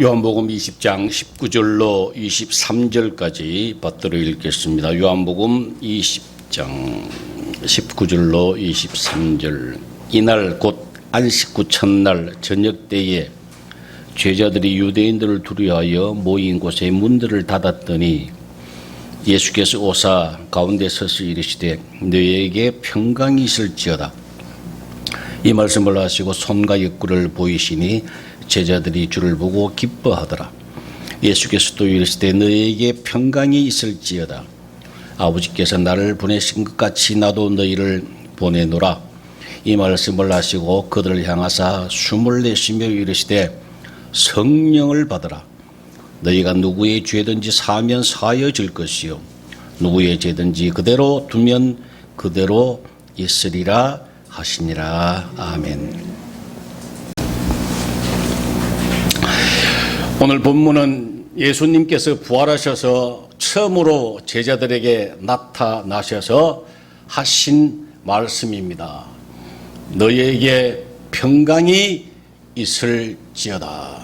요한복음 20장 19절로 23절까지 받들어 읽겠습니다. 요한복음 20장 19절로 23절. 이날 곧 안식구 첫날 저녁 때에 제자들이 유대인들을 두려워하여 모인 곳에 문들을 닫았더니 예수께서 오사 가운데 서서 이르시되 너희에게 평강이 있을지어다. 이 말씀을 하시고 손과 옆구리를 보이시니 제자들이 주를 보고 기뻐하더라. 예수께서 또 이르시되 너희에게 평강이 있을지어다. 아버지께서 나를 보내신 것 같이 나도 너희를 보내노라. 이 말씀을 하시고 그들을 향하사 숨을 내쉬며 이르시되 성령을 받으라. 너희가 누구의 죄든지 사하면 사하여질 것이요 누구의 죄든지 그대로 두면 그대로 있으리라 하시니라. 아멘. 오늘 본문은 예수님께서 부활하셔서 처음으로 제자들에게 나타나셔서 하신 말씀입니다. 너희에게 평강이 있을지어다.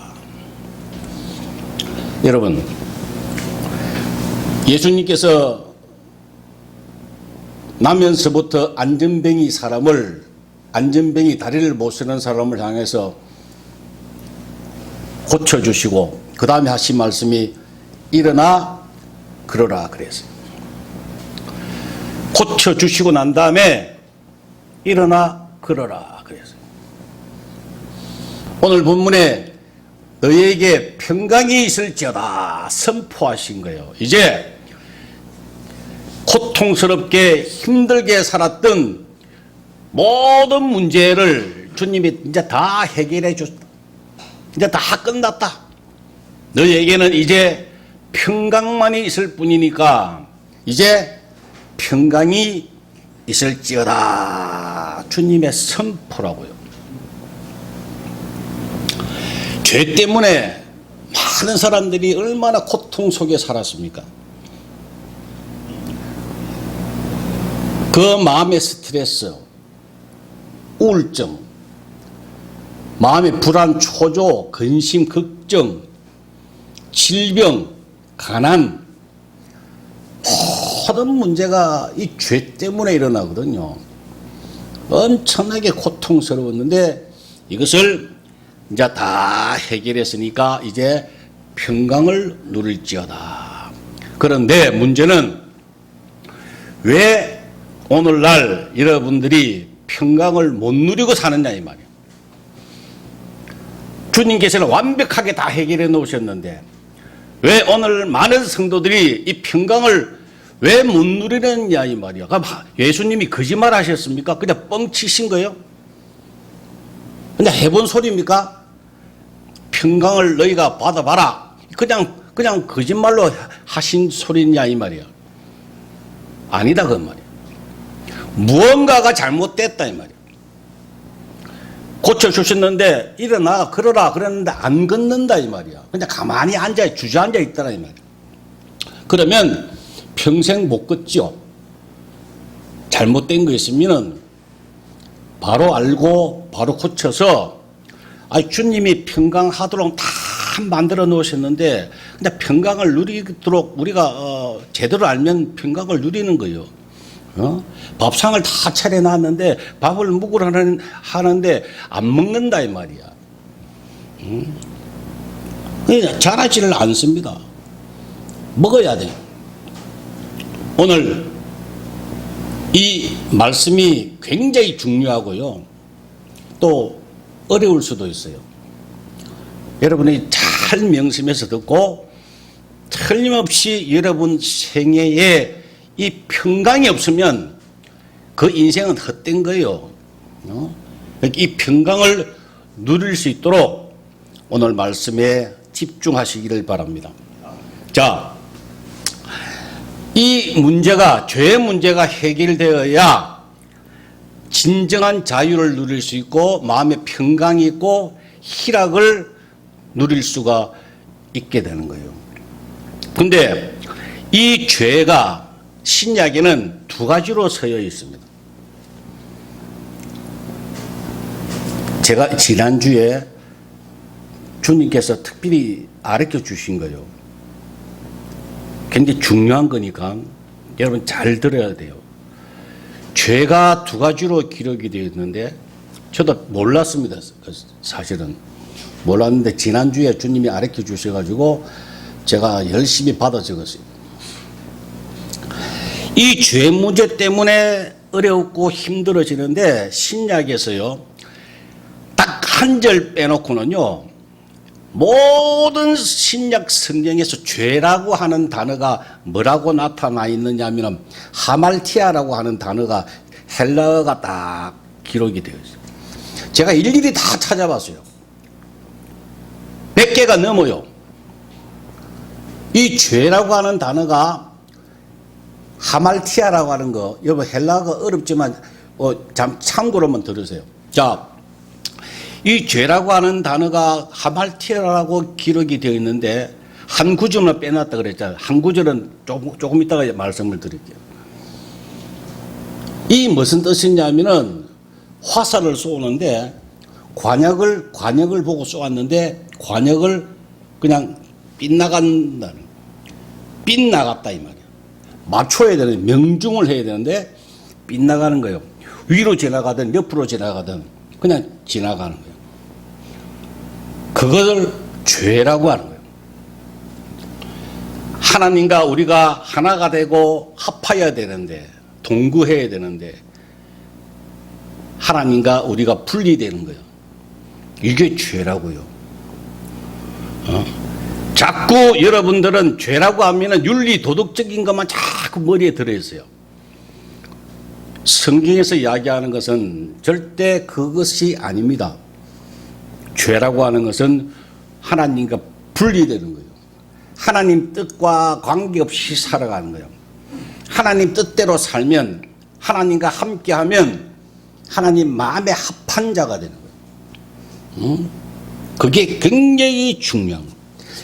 여러분, 예수님께서 나면서부터 안전뱅이 다리를 못 쓰는 사람을 향해서 고쳐주시고 그 다음에 하신 말씀이 일어나 걸어라 그랬어요. 고쳐주시고 난 다음에 일어나 걸어라 그랬어요. 오늘 본문에 너희에게 평강이 있을지어다 선포하신 거예요. 이제 고통스럽게 힘들게 살았던 모든 문제를 주님이 이제 다 해결해 줬다. 이제 다 끝났다. 너희에게는 이제 평강만이 있을 뿐이니까 이제 평강이 있을지어다. 주님의 선포라고요. 죄 때문에 많은 사람들이 얼마나 고통 속에 살았습니까? 그 마음의 스트레스, 우울증, 마음의 불안, 초조, 근심, 걱정, 질병, 가난, 모든 문제가 이 죄 때문에 일어나거든요. 엄청나게 고통스러웠는데 이것을 이제 다 해결했으니까 이제 평강을 누릴지어다. 그런데 문제는 왜 오늘날 여러분들이 평강을 못 누리고 사느냐 이 말이에요. 주님께서는 완벽하게 다 해결해 놓으셨는데 왜 오늘 많은 성도들이 이 평강을 왜 못 누리느냐 이 말이야. 예수님이 거짓말 하셨습니까? 그냥 뻥치신 거예요? 그냥 해본 소리입니까? 평강을 너희가 받아봐라. 그냥 거짓말로 하신 소리냐 이 말이야. 아니다 그 말이야. 무언가가 잘못됐다 이 말이야. 고쳐주셨는데 일어나 걸어라 그랬는데 안 걷는다 이 말이야. 그냥 가만히 주저앉아 있더라 이 말이야. 그러면 평생 못 걷죠. 잘못된 거 있으면 바로 알고 바로 고쳐서 주님이 평강하도록 다 만들어 놓으셨는데 근데 평강을 누리도록 우리가 제대로 알면 평강을 누리는 거예요. 밥상을 다 차려놨는데 밥을 먹으라 하는데 안 먹는다 이 말이야. 그러니까 잘하지를 않습니다. 먹어야 돼. 오늘 이 말씀이 굉장히 중요하고요. 또 어려울 수도 있어요. 여러분이 잘 명심해서 듣고 틀림없이 여러분 생애에 이 평강이 없으면 그 인생은 헛된 거예요. 이 평강을 누릴 수 있도록 오늘 말씀에 집중하시기를 바랍니다. 자, 이 문제가, 죄의 문제가 해결되어야 진정한 자유를 누릴 수 있고 마음의 평강이 있고 희락을 누릴 수가 있게 되는 거예요. 근데 이 죄가 신약에는 두 가지로 서여 있습니다. 제가 지난주에 주님께서 특별히 가르쳐 주신 거예요. 굉장히 중요한 거니까 여러분 잘 들어야 돼요. 죄가 두 가지로 기록이 되어 있는데 저도 몰랐습니다. 사실은 몰랐는데 지난주에 주님이 가르쳐 주셔가지고 제가 열심히 받아 적었어요. 이 죄 문제 때문에 어렵고 힘들어지는데 신약에서요 딱 한 절 빼놓고는요 모든 신약 성경에서 죄라고 하는 단어가 뭐라고 나타나 있느냐 하면 하말티아라고 하는 단어가 헬라어가 딱 기록이 되어 있어요. 제가 일일이 다 찾아봤어요. 100개가 넘어요. 이 죄라고 하는 단어가 하말티아라고 하는 거, 여러분 헬라어가 어렵지만 참고로만 들으세요. 자, 이 죄라고 하는 단어가 하말티아라고 기록이 되어 있는데 한 구절만 빼놨다 그랬잖아요. 한 구절은 조금 이따가 말씀을 드릴게요. 이 무슨 뜻이냐면은 화살을 쏘는데 관역을 보고 쏘았는데 관역을 그냥 빗나갔다 이 말이에요. 맞춰야 되는 명중을 해야 되는데 빗나가는 거예요. 위로 지나가든 옆으로 지나가든 그냥 지나가는 거예요. 그것을 죄라고 하는 거예요. 하나님과 우리가 하나가 되고 합하여야 되는데 동거해야 되는데 하나님과 우리가 분리되는 거예요. 이게 죄라고요. 자꾸 여러분들은 죄라고 하면 윤리 도덕적인 것만 자꾸 머리에 들어있어요. 성경에서 이야기하는 것은 절대 그것이 아닙니다. 죄라고 하는 것은 하나님과 분리되는 거예요. 하나님 뜻과 관계없이 살아가는 거예요. 하나님 뜻대로 살면 하나님과 함께하면 하나님 마음에 합한 자가 되는 거예요. 그게 굉장히 중요한 거예요.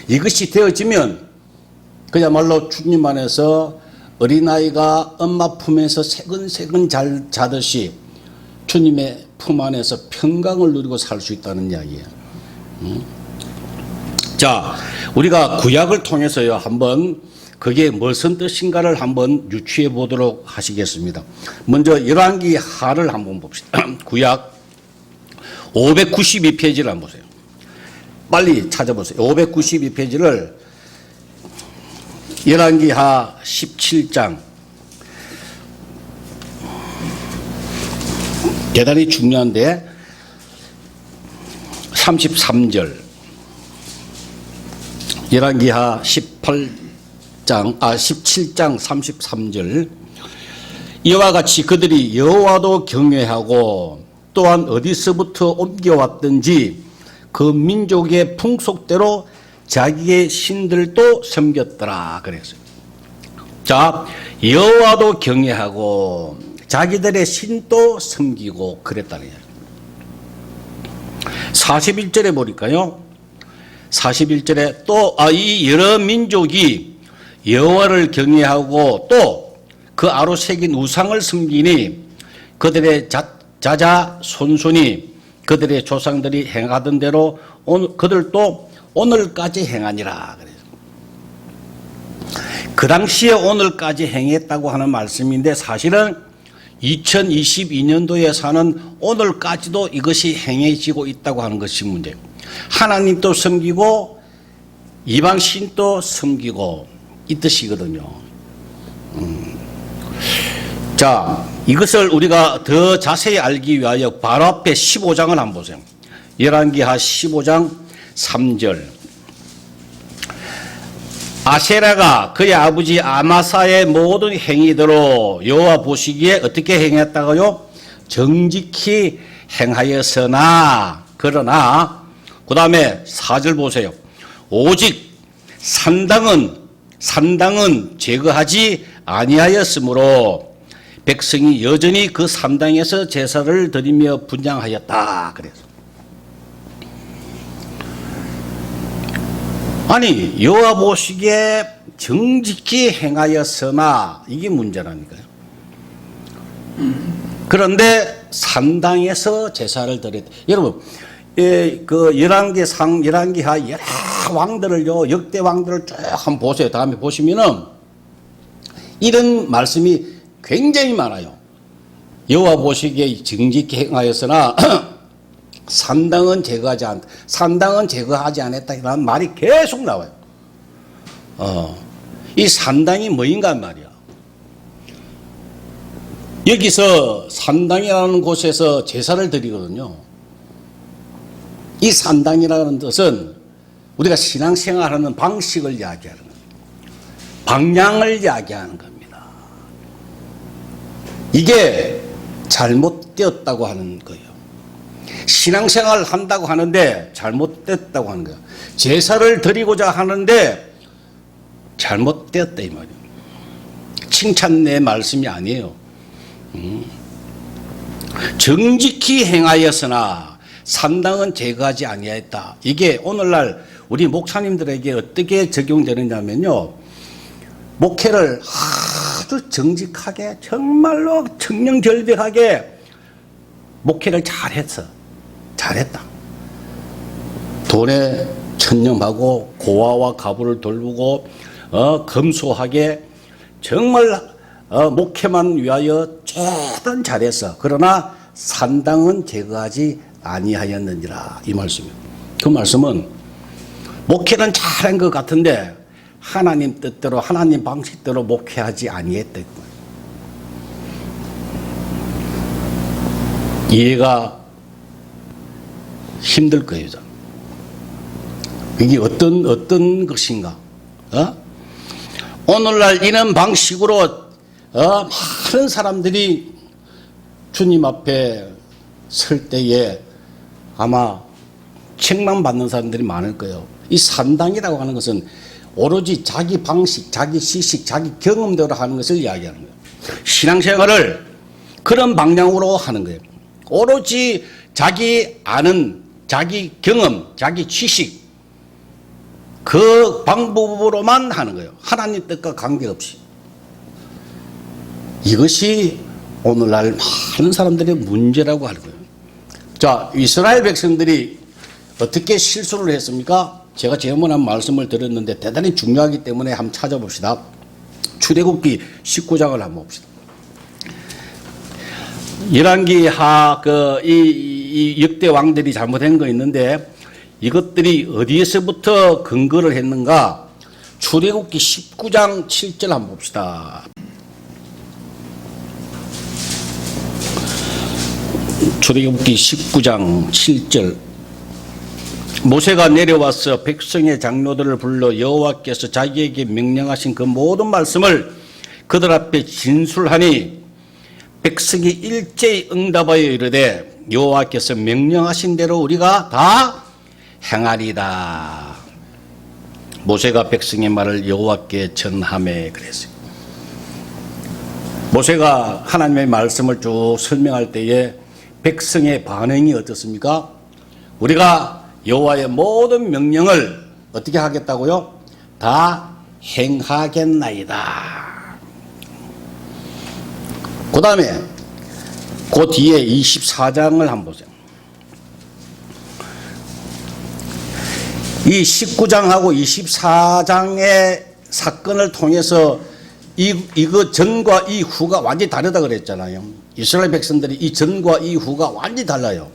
이것이 되어지면 그야말로 주님 안에서 어린아이가 엄마 품에서 새근새근 잘 자듯이 주님의 품 안에서 평강을 누리고 살 수 있다는 이야기예요. 자, 우리가 구약을 통해서요 한번 그게 무슨 뜻인가를 한번 유추해 보도록 하시겠습니다. 먼저 열왕기 하를 한번 봅시다. 구약 592페이지를 한번 보세요. 빨리 찾아보세요. 592페이지를 열왕기하 17장 대단히 중요한데 33절 열왕기하 17장 33절 이와 같이 그들이 여호와도 경외하고 또한 어디서부터 옮겨왔든지 그 민족의 풍속대로 자기의 신들도 섬겼더라 그랬어요. 자, 여호와도 경외하고 자기들의 신도 섬기고 그랬다는 이야기. 41절에 보니까요. 41절에 또 이 여러 민족이 여호와를 경외하고 또 그 아로 새긴 우상을 섬기니 그들의 자자 손손이 그들의 조상들이 행하던 대로 그들도 오늘까지 행하니라. 그 당시에 오늘까지 행했다고 하는 말씀인데 사실은 2022년도에 사는 오늘까지도 이것이 행해지고 있다고 하는 것이 문제예요. 하나님도 섬기고 이방신도 섬기고 이 뜻이거든요. 자, 이것을 우리가 더 자세히 알기 위하여 바로 앞에 15장을 한번 보세요. 열왕기하 15장 3절 아세라가 그의 아버지 아마사의 모든 행위대로 여호와 보시기에 어떻게 행했다고요? 정직히 행하였으나 그러나 그 다음에 4절 보세요. 오직 산당은 제거하지 아니하였으므로 백성이 여전히 그 산당에서 제사를 드리며 분향하였다. 그래서 아니 여호와 보시기에 정직히 행하였으나 이게 문제라니까요. 그런데 산당에서 제사를 드렸다. 여러분 그 11기하 여러 왕들을요, 역대 왕들을 쭉 한번 보세요. 다음에 보시면은 이런 말씀이 굉장히 많아요. 여호와 보시기에 정직히 행하였으나 산당은 제거하지 않았다. 이런 말이 계속 나와요. 이 산당이 뭐인가 말이야. 여기서 산당이라는 곳에서 제사를 드리거든요. 이 산당이라는 뜻은 우리가 신앙생활하는 방식을 이야기하는 겁니다. 방향을 이야기하는 겁니다. 이게 잘못되었다고 하는 거예요. 신앙생활을 한다고 하는데 잘못됐다고 하는 거예요. 제사를 드리고자 하는데 잘못되었다 이 말이에요. 칭찬의 말씀이 아니에요. 정직히 행하였으나 산당은 제거하지 아니하였다. 이게 오늘날 우리 목사님들에게 어떻게 적용되느냐면요, 목회를 아주 정직하게 정말로 청렴결백하게 목회를 잘했다. 돈에 천념하고 고아와 가부를 돌보고 검소하게 정말 목회만 위하여 최대한 잘했어. 그러나 산당은 제거하지 아니하였느니라. 이 말씀이에요. 그 말씀은 목회는 잘한 것 같은데 하나님 뜻대로 하나님 방식대로 목회하지 아니했다. 이해가 힘들 거예요. 이게 어떤 것인가? 오늘날 이런 방식으로 많은 사람들이 주님 앞에 설 때에 아마 책망 받는 사람들이 많을 거예요. 이 산당이라고 하는 것은 오로지 자기 방식, 자기 시식, 자기 경험대로 하는 것을 이야기하는 거예요. 신앙생활을 그런 방향으로 하는 거예요. 오로지 자기 아는, 자기 경험, 자기 지식, 그 방법으로만 하는 거예요. 하나님 뜻과 관계없이. 이것이 오늘날 많은 사람들의 문제라고 하는 거예요. 자, 이스라엘 백성들이 어떻게 실수를 했습니까? 제가 제문한 말씀을 드렸는데 대단히 중요하기 때문에 한번 찾아봅시다. 출애굽기 19장을 한번 봅시다. 열왕기하 이 역대 왕들이 잘못한 거 있는데 이것들이 어디에서부터 근거를 했는가? 출애굽기 19장 7절 한번 봅시다. 출애굽기 19장 7절. 모세가 내려와서 백성의 장로들을 불러 여호와께서 자기에게 명령하신 그 모든 말씀을 그들 앞에 진술하니 백성이 일제히 응답하여 이르되 여호와께서 명령하신 대로 우리가 다 행하리다. 모세가 백성의 말을 여호와께 전하매 그랬어요. 모세가 하나님의 말씀을 쭉 설명할 때에 백성의 반응이 어떻습니까? 우리가 여호와의 모든 명령을 어떻게 하겠다고요? 다 행하겠나이다. 그 다음에 그 뒤에 24장을 한번 보세요. 이 19장하고 24장의 사건을 통해서 이거 전과 이후가 완전히 다르다 그랬잖아요. 이스라엘 백성들이 이 전과 이후가 완전히 달라요.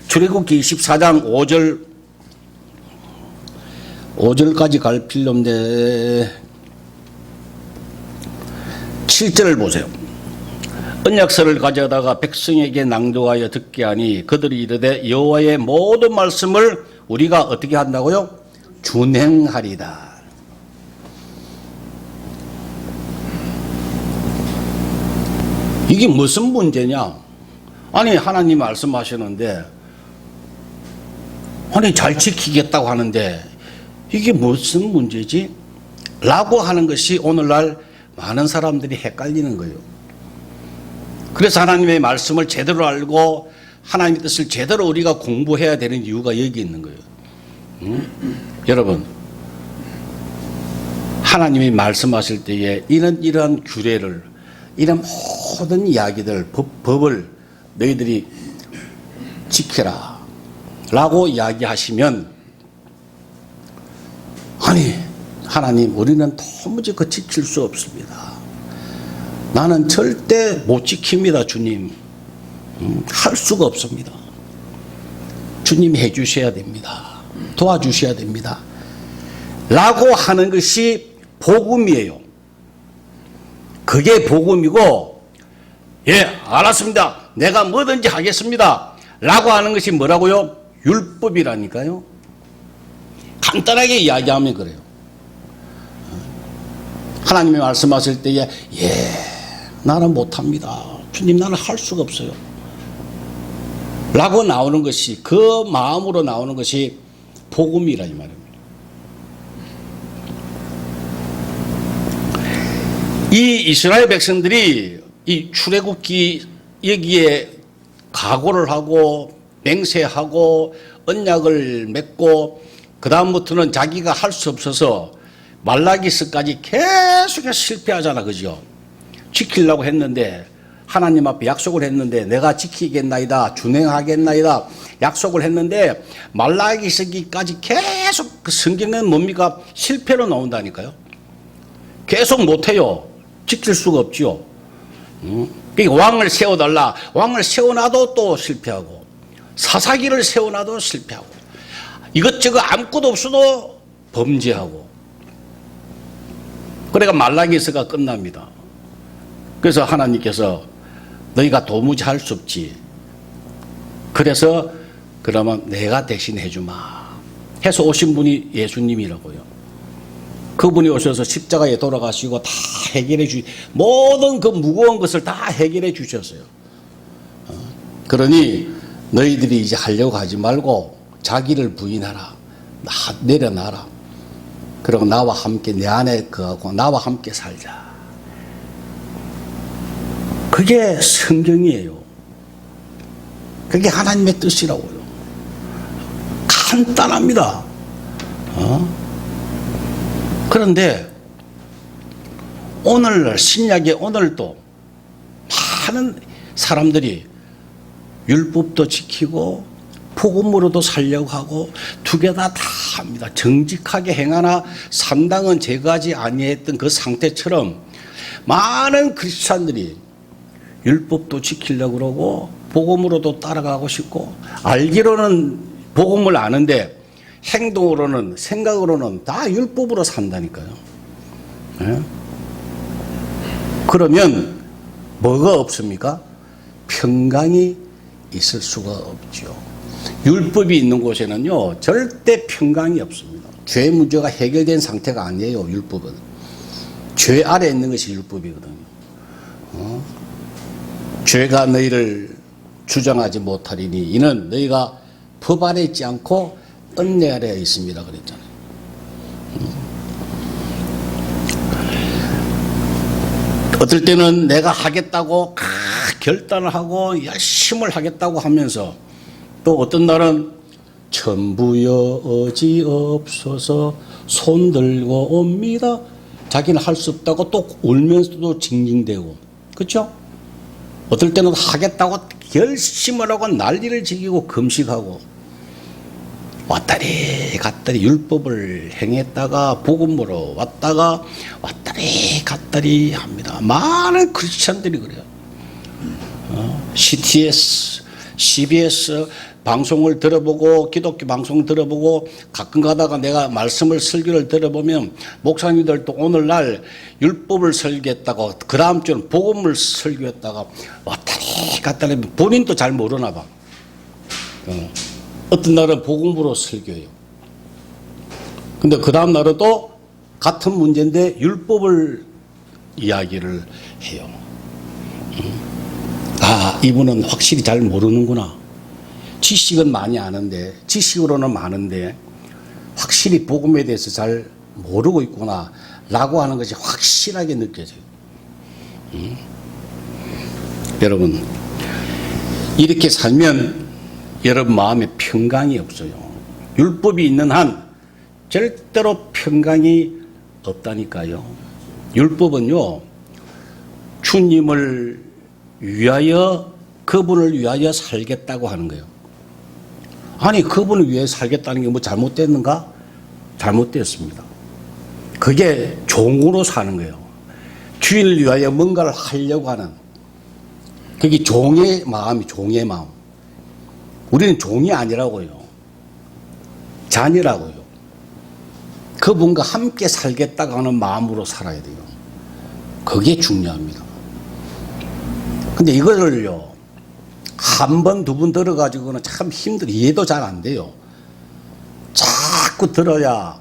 출애굽기 24장 5절까지 갈 필요 없는데 7절을 보세요. 언약서를 가져다가 백성에게 낭독하여 듣게 하니 그들이 이르되 여호와의 모든 말씀을 우리가 어떻게 한다고요? 준행하리다. 이게 무슨 문제냐? 아니 하나님 말씀하시는데 아니 잘 지키겠다고 하는데 이게 무슨 문제지? 라고 하는 것이 오늘날 많은 사람들이 헷갈리는 거예요. 그래서 하나님의 말씀을 제대로 알고 하나님의 뜻을 제대로 우리가 공부해야 되는 이유가 여기 있는 거예요. 여러분, 하나님이 말씀하실 때에 이러한 규례를, 이런 모든 이야기들, 법을 너희들이 지켜라. 라고 이야기하시면, 아니 하나님, 우리는 도무지 그 지킬 수 없습니다. 나는 절대 못 지킵니다, 주님. 할 수가 없습니다. 주님이 해주셔야 됩니다. 도와주셔야 됩니다. 라고 하는 것이 복음이에요. 그게 복음이고, 예, 알았습니다. 내가 뭐든지 하겠습니다. 라고 하는 것이 뭐라고요? 율법이라니까요. 간단하게 이야기하면 그래요. 하나님이 말씀하실 때에, 예, 나는 못합니다. 주님, 나는 할 수가 없어요. 라고 나오는 것이, 그 마음으로 나오는 것이 복음이라 이 말입니다. 이 이스라엘 백성들이 이 출애굽기 여기에 각오를 하고 맹세하고 언약을 맺고 그 다음부터는 자기가 할 수 없어서 말라기서까지 계속해서 실패하잖아, 그죠? 지키려고 했는데, 하나님 앞에 약속을 했는데, 내가 지키겠나이다, 준행하겠나이다 약속을 했는데, 말라기서기까지 계속, 그 성경은 뭡니까? 실패로 나온다니까요. 계속 못해요. 지킬 수가 없지요. 그러니까 왕을 세워달라, 왕을 세워놔도 또 실패하고, 사사기를 세워놔도 실패하고, 이것저것 아무것도 없어도 범죄하고. 그러니까 말라기서가 끝납니다. 그래서 하나님께서 너희가 도무지 할 수 없지. 그래서 그러면 내가 대신 해주마 해서 오신 분이 예수님이라고요. 그분이 오셔서 십자가에 돌아가시고 다 해결해 모든 그 무거운 것을 다 해결해 주셨어요. 그러니 너희들이 이제 하려고 하지 말고 자기를 부인하라. 내려놔라. 그리고 나와 함께 내 안에 거하고 나와 함께 살자. 그게 성경이에요. 그게 하나님의 뜻이라고요. 간단합니다. 그런데 오늘날 신약의 오늘도 많은 사람들이 율법도 지키고 복음으로도 살려고 하고 두 개 다 합니다. 정직하게 행하나 산당은 제거하지 아니했던 그 상태처럼 많은 크리스찬들이 율법도 지키려고 그러고 복음으로도 따라가고 싶고 알기로는 복음을 아는데 행동으로는 생각으로는 다 율법으로 산다니까요. 네? 그러면 뭐가 없습니까? 평강이 있을 수가 없죠. 율법이 있는 곳에는요 절대 평강이 없습니다. 죄 문제가 해결된 상태가 아니에요. 율법은 죄 아래에 있는 것이 율법이거든요. 죄가 너희를 주장하지 못하리니 이는 너희가 법 아래 있지 않고 은혜 아래에 있습니다 그랬잖아요. 어떨 때는 내가 하겠다고 결단을 하고 열심을 하겠다고 하면서 또 어떤 날은 천부여 어지없어서 손들고 옵니다. 자기는 할 수 없다고 또 울면서도 징징대고, 그렇죠? 어떨 때는 하겠다고 결심을 하고 난리를 지기고 금식하고 왔다리 갔다리 율법을 행했다가 복음으로 왔다가 왔다리 갔다리 합니다. 많은 크리스찬들이 그래요. CTS, CBS 방송을 들어보고 기독교 방송을 들어보고 가끔 가다가 내가 말씀을 설교를 들어보면 목사님들도 오늘날 율법을 설교했다고 그 다음 주는 복음을 설교했다가 왔다리 갔다리 본인도 잘 모르나 봐. 어떤 날은 복음으로 설교해요. 근데 그 다음 날은 또 같은 문제인데 율법을 이야기를 해요. 아, 이분은 확실히 잘 모르는구나. 지식은 많이 아는데, 지식으로는 많은데 확실히 복음에 대해서 잘 모르고 있구나 라고 하는 것이 확실하게 느껴져요. 여러분, 이렇게 살면 여러분 마음에 평강이 없어요. 율법이 있는 한 절대로 평강이 없다니까요. 율법은요, 주님을 위하여, 그분을 위하여 살겠다고 하는 거예요. 아니 그분을 위해 살겠다는 게 뭐 잘못됐는가? 잘못됐습니다. 그게 종으로 사는 거예요. 주인을 위하여 뭔가를 하려고 하는, 그게 종의 마음이, 종의 마음. 우리는 종이 아니라고요. 자녀라고요. 그분과 함께 살겠다고 하는 마음으로 살아야 돼요. 그게 중요합니다. 근데 이거를요, 한 번, 두 번 들어가지고는 참 힘들어. 이해도 잘 안 돼요. 자꾸 들어야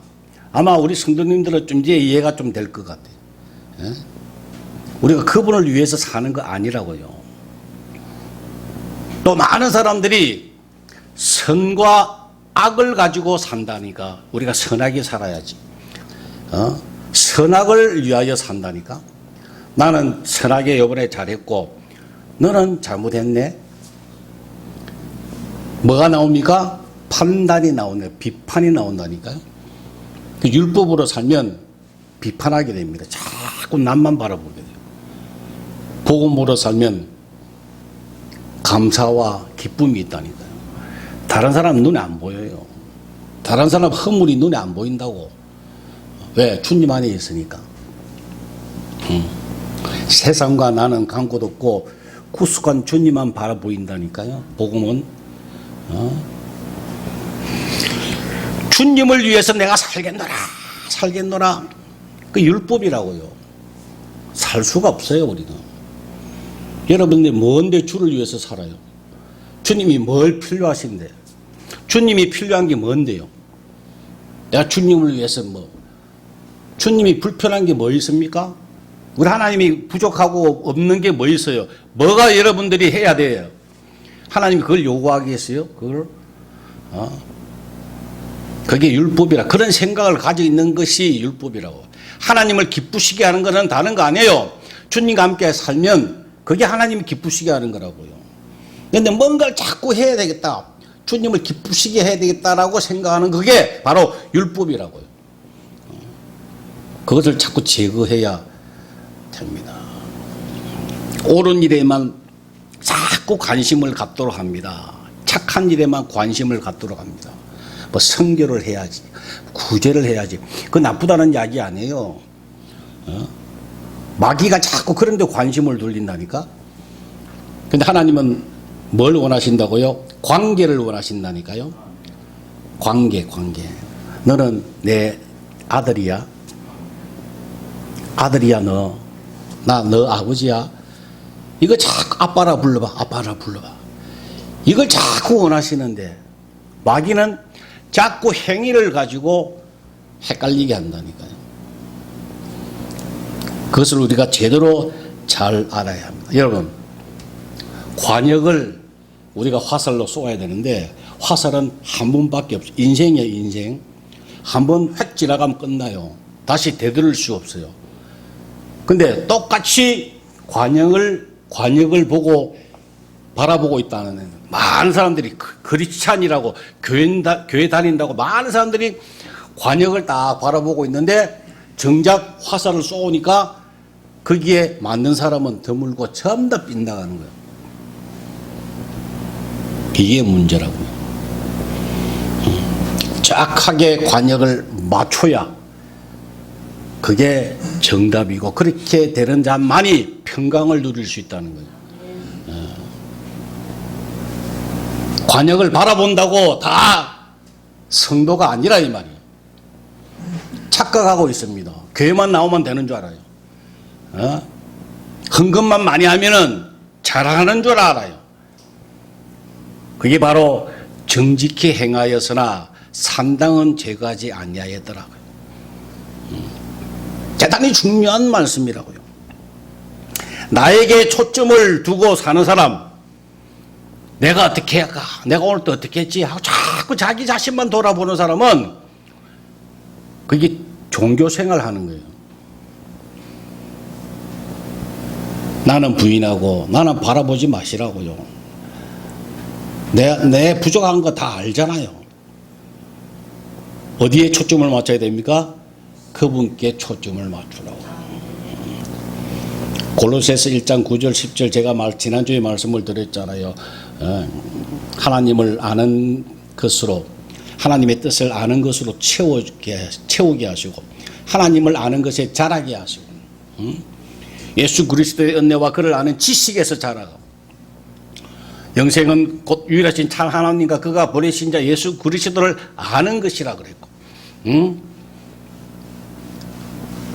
아마 우리 성도님들은 좀 이제 이해가 좀 될 것 같아요. 예? 우리가 그분을 위해서 사는 거 아니라고요. 또 많은 사람들이 선과 악을 가지고 산다니까 우리가 선하게 살아야지. 선악을 위하여 산다니까. 나는 선하게 이번에 잘했고 너는 잘못했네. 뭐가 나옵니까? 판단이 나오네. 비판이 나온다니까요. 그 율법으로 살면 비판하게 됩니다. 자꾸 남만 바라보게 돼요. 복음으로 살면 감사와 기쁨이 있다니까요. 다른 사람 눈에 안 보여요. 다른 사람 허물이 눈에 안 보인다고. 왜? 주님 안에 있으니까. 세상과 나는 강곳 없고 구속한 주님만 바라보인다니까요. 복음은 주님을 위해서 내가 살겠노라. 그 율법이라고요. 살 수가 없어요, 우리는. 여러분들 뭔데 주를 위해서 살아요? 주님이 뭘 필요하신데? 주님이 필요한 게 뭔데요? 내가 주님을 위해서 주님이 불편한 게 뭐 있습니까? 우리 하나님이 부족하고 없는 게 뭐 있어요? 뭐가 여러분들이 해야 돼요? 하나님이 그걸 요구하겠어요? 그게 율법이라. 그런 생각을 가지고 있는 것이 율법이라고. 하나님을 기쁘시게 하는 것은 다른 거 아니에요. 주님과 함께 살면 그게 하나님이 기쁘시게 하는 거라고요. 그런데 뭔가를 자꾸 해야 되겠다. 주님을 기쁘시게 해야 되겠다라고 생각하는 그게 바로 율법이라고요. 그것을 자꾸 제거해야 됩니다. 옳은 일에만 자꾸 관심을 갖도록 합니다. 착한 일에만 관심을 갖도록 합니다. 뭐 성결을 해야지, 구제를 해야지. 그거 나쁘다는 이야기 아니에요. 마귀가 자꾸 그런 데 관심을 돌린다니까. 근데 하나님은 뭘 원하신다고요? 관계를 원하신다니까요. 관계. 너는 내 아들이야. 아들이야 너. 나 너 아버지야. 이거 자꾸 아빠라 불러봐. 이걸 자꾸 원하시는데 마귀는 자꾸 행위를 가지고 헷갈리게 한다니까요. 그것을 우리가 제대로 잘 알아야 합니다. 여러분, 관역을 우리가 화살로 쏘아야 되는데 화살은 한 번밖에 없어요. 인생이에요, 인생. 한 번 획 지나가면 끝나요. 다시 되돌릴 수 없어요. 근데 똑같이 관역을 보고 바라보고 있다는 많은 사람들이 크리스찬이라고 교회 다닌다고 많은 사람들이 관역을 딱 바라보고 있는데 정작 화살을 쏘니까 거기에 맞는 사람은 드물고 전부 다 빗나가는 거예요. 이게 문제라고요. 정확하게 관역을 맞춰야 그게 정답이고 그렇게 되는 자만이 평강을 누릴 수 있다는 거예요. 관역을 바라본다고 다 성도가 아니라 이 말이에요. 착각하고 있습니다. 교회만 나오면 되는 줄 알아요. 헌금만 많이 하면은 잘하는 줄 알아요. 그게 바로 정직히 행하여서나 산당은 제거하지 아니하였더라고요. 대단히 중요한 말씀이라고요. 나에게 초점을 두고 사는 사람, 내가 어떻게 할까? 내가 오늘 또 어떻게 했지? 하고 자꾸 자기 자신만 돌아보는 사람은 그게 종교생활 하는 거예요. 나는 부인하고 나는 바라보지 마시라고요. 내 부족한 거 다 알잖아요. 어디에 초점을 맞춰야 됩니까? 그분께 초점을 맞추라고. 골로새서 1장 9절 10절 제가 지난주에 말씀을 드렸잖아요. 하나님을 아는 것으로 하나님의 뜻을 아는 것으로 채우게 하시고 하나님을 아는 것에 자라게 하시고 예수 그리스도의 은혜와 그를 아는 지식에서 자라고 영생은 곧 유일하신 참 하나님과 그가 보내신 자 예수 그리스도를 아는 것이라 그랬고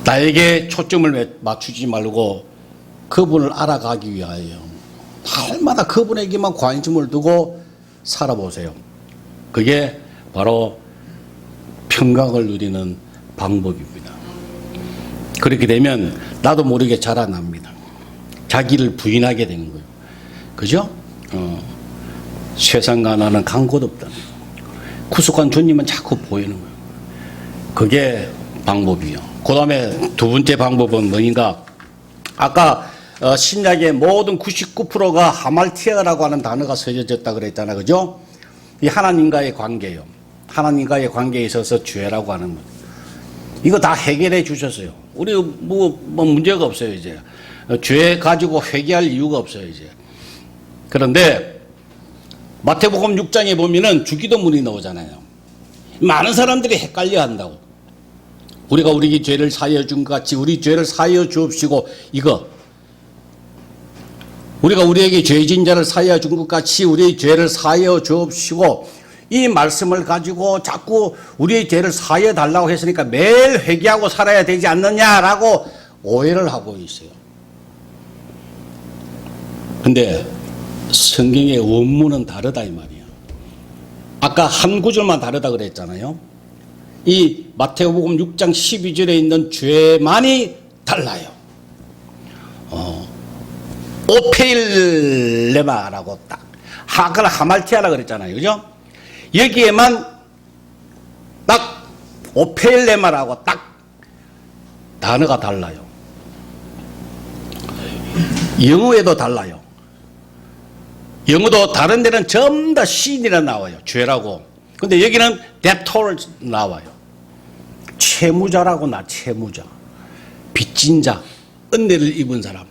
나에게 초점을 맞추지 말고 그분을 알아가기 위하여 날마다 그분에게만 관심을 두고 살아보세요. 그게 바로 평강을 누리는 방법입니다. 그렇게 되면 나도 모르게 자라납니다. 자기를 부인하게 되는 거예요. 그죠? 세상과 나는 간 곳 없다. 구속한 주님은 자꾸 보이는 거예요. 그게 방법이요. 그 다음에 두 번째 방법은 뭐인가? 아까 신약의 모든 99%가 하말티아라고 하는 단어가 써졌다 그랬잖아요. 그죠? 이 하나님과의 관계요. 하나님과의 관계에 있어서 죄라고 하는 것. 이거 다 해결해 주셨어요. 우리 뭐 문제가 없어요, 이제. 죄 가지고 회개할 이유가 없어요, 이제. 그런데 마태복음 6장에 보면은 주기도문이 나오잖아요. 많은 사람들이 헷갈려 한다고. 우리가 우리 죄를 사하여 준 것 같이 우리 죄를 사하여 주옵시고 이거 우리가 우리에게 죄진 자를 사하여 준 것 같이 우리의 죄를 사하여 주옵시고 이 말씀을 가지고 자꾸 우리의 죄를 사하여 달라고 했으니까 매일 회개하고 살아야 되지 않느냐라고 오해를 하고 있어요. 근데 성경의 원문은 다르다 이 말이야. 아까 한 구절만 다르다 그랬잖아요. 이 마태복음 6장 12절에 있는 죄만이 달라요. 오페일레마라고 딱 하글 하말티아라 그랬잖아요. 그죠? 여기에만 딱 오페일레마라고 딱 단어가 달라요. 영어에도 달라요. 영어도 다른 데는 전부 다 신이라 나와요. 죄라고. 근데 여기는 debtor 나와요. 채무자라고 채무자. 빚진 자. 은혜를 입은 사람.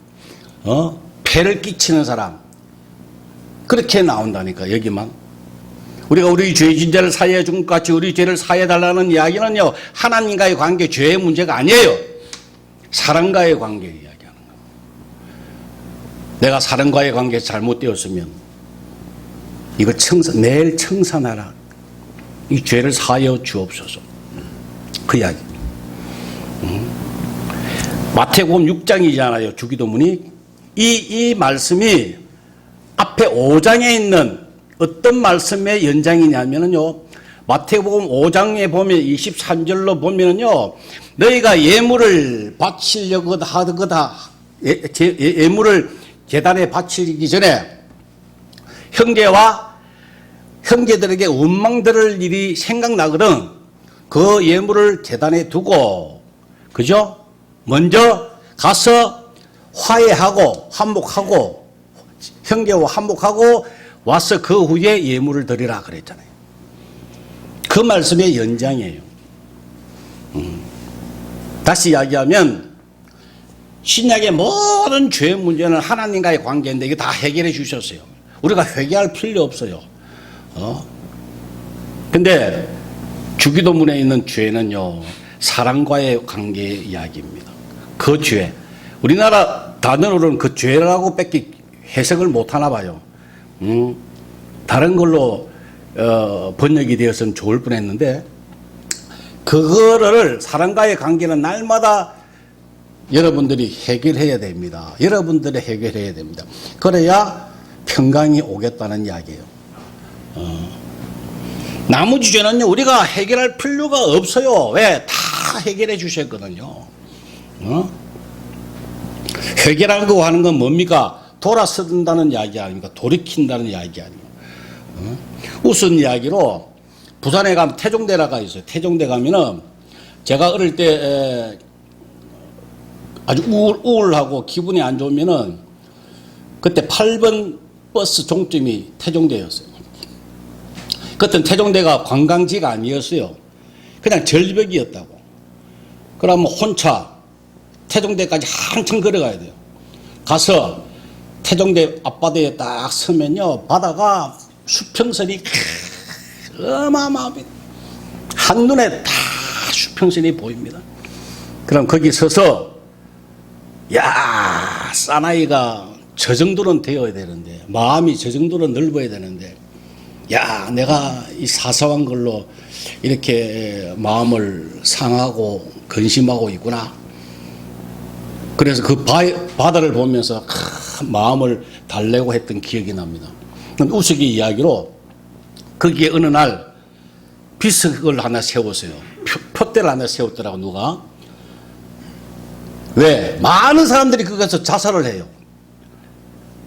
폐를 끼치는 사람. 그렇게 나온다니까, 여기만. 우리가 우리 죄진 자를 사해 준 것 같이 우리 죄를 사해 달라는 이야기는요, 하나님과의 관계, 죄의 문제가 아니에요. 사람과의 관계 이야기하는 거예요. 내가 사람과의 관계에서 잘못되었으면 이거 매일 청산하라. 이 죄를 사하여 주옵소서. 그 이야기. 마태복음 6장이잖아요. 주기도문이. 이 말씀이 앞에 5장에 있는 어떤 말씀의 연장이냐면요. 마태복음 5장에 보면 23절로 보면요. 너희가 예물을 바치려고 하거다. 예물을 제단에 바치기 전에 형제들에게 원망 들을 일이 생각나거든. 그 예물을 제단에 두고, 그죠? 먼저 가서 화해하고, 한복하고, 형제와 한복하고, 와서 그 후에 예물을 드리라 그랬잖아요. 그 말씀의 연장이에요. 다시 이야기하면, 신약의 모든 죄 문제는 하나님과의 관계인데, 이게 다 해결해 주셨어요. 우리가 회개할 필요 없어요. 근데 주기도문에 있는 죄는요, 사랑과의 관계의 이야기입니다. 그 죄. 우리나라 단어로는 그 죄라고 뺏기 해석을 못 하나 봐요. 다른 걸로 번역이 되었으면 좋을 뻔 했는데, 그거를 사랑과의 관계는 날마다 여러분들이 해결해야 됩니다. 여러분들이 해결해야 됩니다. 그래야 평강이 오겠다는 이야기예요. 나머지 죄는요, 우리가 해결할 필요가 없어요. 왜? 다 해결해 주셨거든요. 해결하고 하는 건 뭡니까? 돌아선다는 이야기 아닙니까? 돌이킨다는 이야기 아닙니까? 우스운 이야기로 부산에 가면 태종대라가 있어요. 태종대 가면은 제가 어릴 때 아주 우울하고 기분이 안 좋으면은 그때 8번 버스 종점이 태종대였어요. 그때는 태종대가 관광지가 아니었어요. 그냥 절벽이었다고. 그러면 혼자 태종대까지 한참 걸어가야 돼요. 가서 태종대 앞바다에 딱 서면요, 바다가 수평선이 어마어마합니다. 한눈에 다 수평선이 보입니다. 그럼 거기 서서 야, 사나이가 저 정도는 되어야 되는데, 마음이 저 정도로 넓어야 되는데, 야, 내가 이 사소한 걸로 이렇게 마음을 상하고 근심하고 있구나. 그래서 그 바다를 보면서 마음을 달래고 했던 기억이 납니다. 우스기 이야기로 거기에 어느 날 비석을 하나 세웠어요. 표대를 하나 세웠더라고, 누가. 왜? 많은 사람들이 거기서 자살을 해요.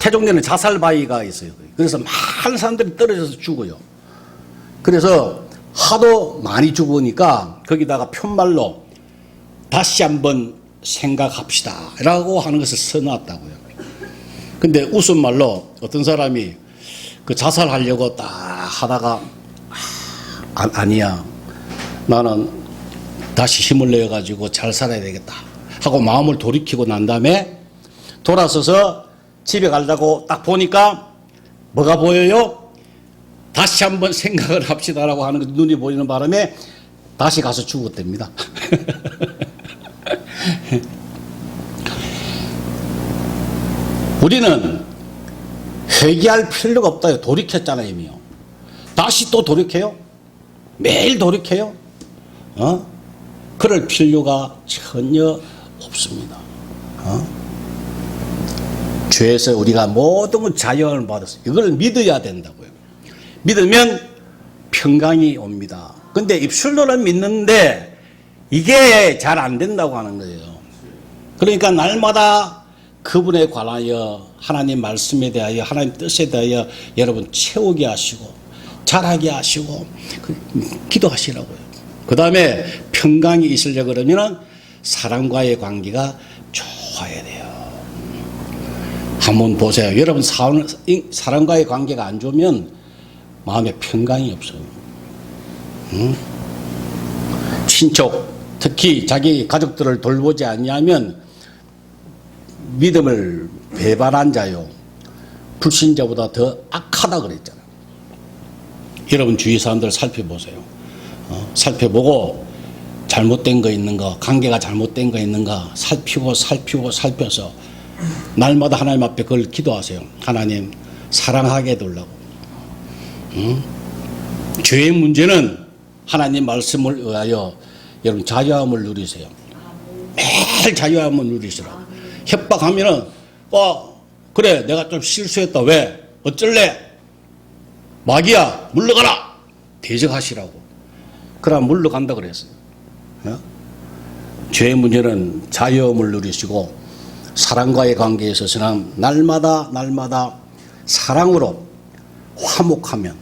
태종대는 자살 바위가 있어요. 그래서 많은 사람들이 떨어져서 죽어요. 그래서 하도 많이 죽으니까 거기다가 편말로 다시 한번 생각합시다 라고 하는 것을 써놨다고요. 근데 웃음말로 어떤 사람이 그 자살하려고 딱 하다가 아니야, 나는 다시 힘을 내어가지고 잘 살아야 되겠다 하고 마음을 돌이키고 난 다음에 돌아서서 집에 가려고 딱 보니까 뭐가 보여요? 다시 한번 생각을 합시다라고 하는 그 눈이 보이는 바람에 다시 가서 죽었답니다. 우리는 회개할 필요가 없다요. 돌이켰잖아요, 이미요. 다시 또 돌이켜요? 매일 돌이켜요? 그럴 필요가 전혀 없습니다. 죄에서 우리가 모든 자유함을 받았어요. 이걸 믿어야 된다고요. 믿으면 평강이 옵니다. 근데 입술로는 믿는데 이게 잘 안 된다고 하는 거예요. 그러니까 날마다 그분에 관하여 하나님 말씀에 대하여 하나님 뜻에 대하여 여러분 채우게 하시고 잘하게 하시고 기도하시라고요. 그 다음에 평강이 있으려고 그러면 사람과의 관계가 좋아야 돼요. 한번 보세요. 여러분 사람과의 관계가 안 좋으면 마음에 평강이 없어요. 친척, 특히 자기 가족들을 돌보지 않냐면 믿음을 배반한 자요, 불신자보다 더 악하다 그랬잖아요. 여러분 주위 사람들 살펴보세요. 살펴보고 잘못된 거 있는가, 관계가 잘못된 거 있는가 살펴서 날마다 하나님 앞에 그걸 기도하세요. 하나님 사랑하게 해달라고. 죄의 문제는 하나님 말씀을 의하여 여러분 자유함을 누리세요. 매일 자유함을 누리시라고. 협박하면은 그래 내가 좀 실수했다. 왜? 어쩔래? 마귀야 물러가라. 대적하시라고. 그럼 물러간다 그랬어요. 죄의 문제는 자유함을 누리시고 사랑과의 관계에 있어서는 날마다 사랑으로 화목하면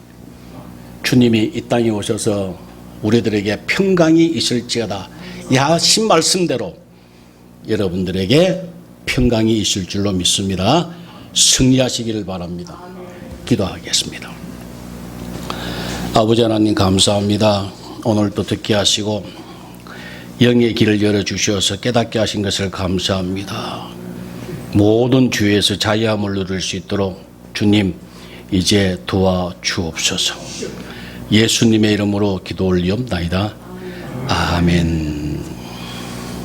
주님이 이 땅에 오셔서 우리들에게 평강이 있을지어다. 이 하신 말씀대로 여러분들에게 평강이 있을 줄로 믿습니다. 승리하시기를 바랍니다. 기도하겠습니다. 아버지 하나님 감사합니다. 오늘도 듣게 하시고 영의 길을 열어주셔서 깨닫게 하신 것을 감사합니다. 모든 주에서 자유함을 누릴 수 있도록 주님 이제 도와주옵소서. 예수님의 이름으로 기도 올리옵나이다. 아멘.